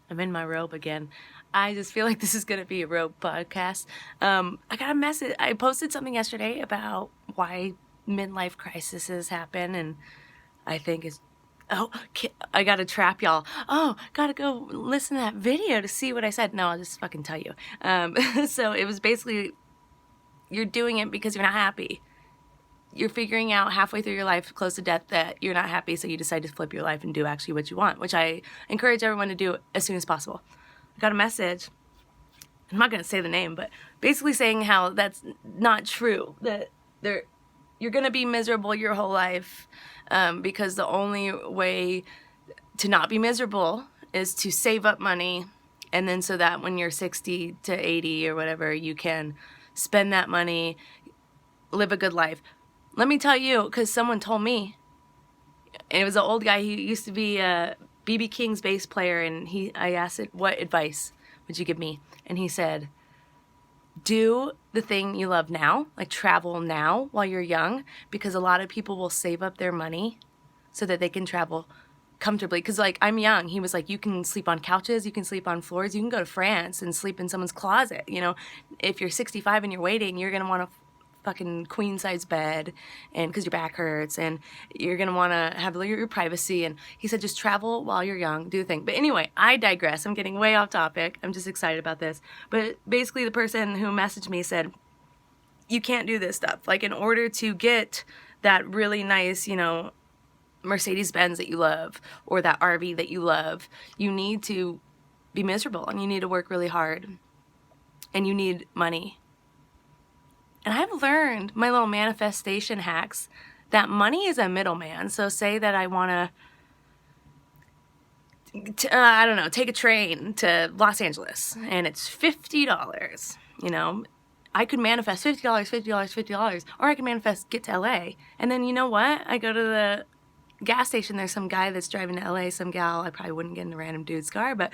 I'm in my robe again. I just feel like this is going to be a robe podcast. I got a message. I posted something yesterday about why midlife crises happen, and I think it's, I got to trap y'all. Oh, got to go listen to that video to see what I said. No, I'll just fucking tell you. So it was basically, you're doing it because you're not happy. You're figuring out halfway through your life, close to death, that you're not happy, so you decide to flip your life and do actually what you want, which I encourage everyone to do as soon as possible. I got a message. I'm not going to say the name, but basically saying how that's not true, that you're going to be miserable your whole life because the only way to not be miserable is to save up money, and then so that when you're 60 to 80 or whatever, you can spend that money, live a good life. Let me tell you, because someone told me, and it was an old guy. He used to be B.B. King's bass player, and I asked it, what advice would you give me? And he said, do the thing you love now, like travel now while you're young, because a lot of people will save up their money so that they can travel comfortably. Because, like, I'm young. He was like, you can sleep on couches, you can sleep on floors, you can go to France and sleep in someone's closet. You know, if you're 65 and you're waiting, you're going to want to fucking queen size bed, and because your back hurts, and you're gonna want to have your privacy. And he said, just travel while you're young, do the thing. But anyway, I digress. I'm getting way off topic. I'm just excited about this. But basically, the person who messaged me said, you can't do this stuff. Like, in order to get that really nice, Mercedes Benz that you love, or that RV that you love, you need to be miserable, and you need to work really hard, and you need money. And I've learned my little manifestation hacks that money is a middleman. So say that I want to, take a train to Los Angeles, and it's $50. I could manifest $50, $50, $50, or I could manifest get to LA. And then you know what? I go to the gas station. There's some guy that's driving to LA, some gal. I probably wouldn't get in a random dude's car, but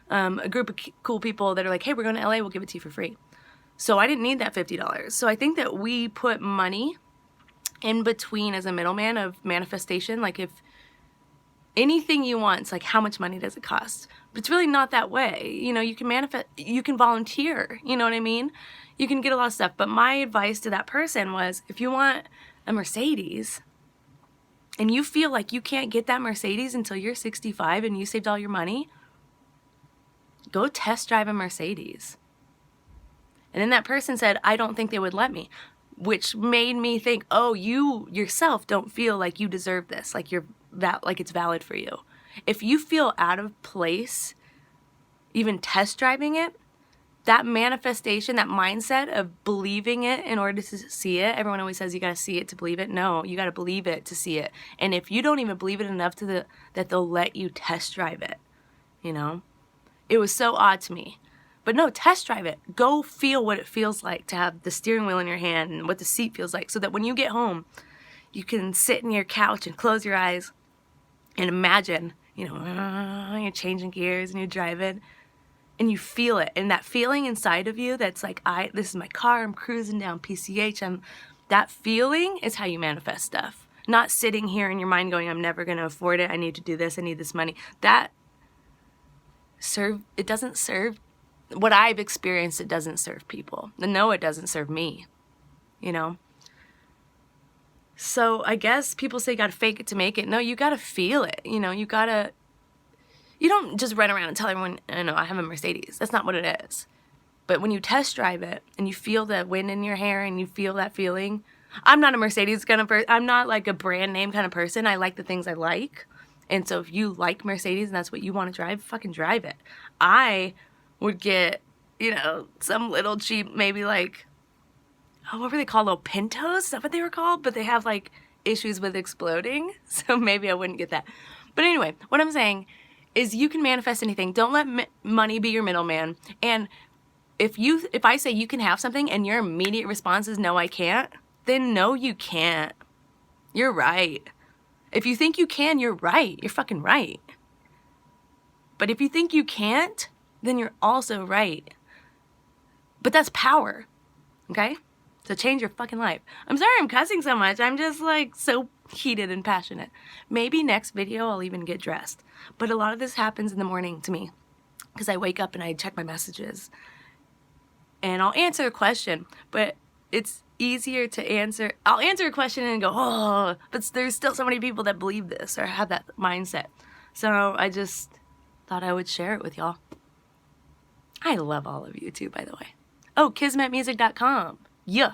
a group of cool people that are like, hey, we're going to LA. We'll give it to you for free. So I didn't need that $50. So I think that we put money in between as a middleman of manifestation. Like, if anything you want, it's like, how much money does it cost? But it's really not that way. You can manifest, you can volunteer, you know what I mean? You can get a lot of stuff. But my advice to that person was, if you want a Mercedes and you feel like you can't get that Mercedes until you're 65 and you saved all your money, go test drive a Mercedes. And then that person said, I don't think they would let me, which made me think, oh, you yourself don't feel like you deserve this, like it's valid for you. If you feel out of place, even test driving it, that manifestation, that mindset of believing it in order to see it, everyone always says you got to see it to believe it. No, you got to believe it to see it. And if you don't even believe it enough that they'll let you test drive it, it was so odd to me. But no, test drive it. Go feel what it feels like to have the steering wheel in your hand and what the seat feels like, so that when you get home, you can sit in your couch and close your eyes and imagine, you're changing gears and you're driving and you feel it. And that feeling inside of you that's like, this is my car, I'm cruising down PCH. That feeling is how you manifest stuff. Not sitting here in your mind going, I'm never going to afford it. I need to do this. I need this money. It doesn't serve. What I've experienced, it doesn't serve people. No, it doesn't serve me, So I guess people say you got to fake it to make it. No, you got to feel it. You don't just run around and tell everyone, I have a Mercedes. That's not what it is. But when you test drive it and you feel the wind in your hair and you feel that feeling, I'm not a Mercedes kind of person. I'm not like a brand name kind of person. I like the things I like. And so if you like Mercedes and that's what you want to drive, fucking drive it. I would get, some little cheap, maybe like, what were they called? Little Pintos? Is that what they were called? But they have like issues with exploding. So maybe I wouldn't get that. But anyway, what I'm saying is you can manifest anything. Don't let money be your middleman. And if I say you can have something and your immediate response is no, I can't, then no, you can't. You're right. If you think you can, you're right. You're fucking right. But if you think you can't, then you're also right. But that's power, okay? So change your fucking life. I'm sorry I'm cussing so much. I'm just like so heated and passionate. Maybe next video I'll even get dressed. But a lot of this happens in the morning to me. because I wake up and I check my messages and I'll answer a question, but it's easier to answer. I'll answer a question and go, oh, but there's still so many people that believe this or have that mindset. So I just thought I would share it with y'all. I love all of you too, by the way. Oh, kismetmusic.com. Yeah.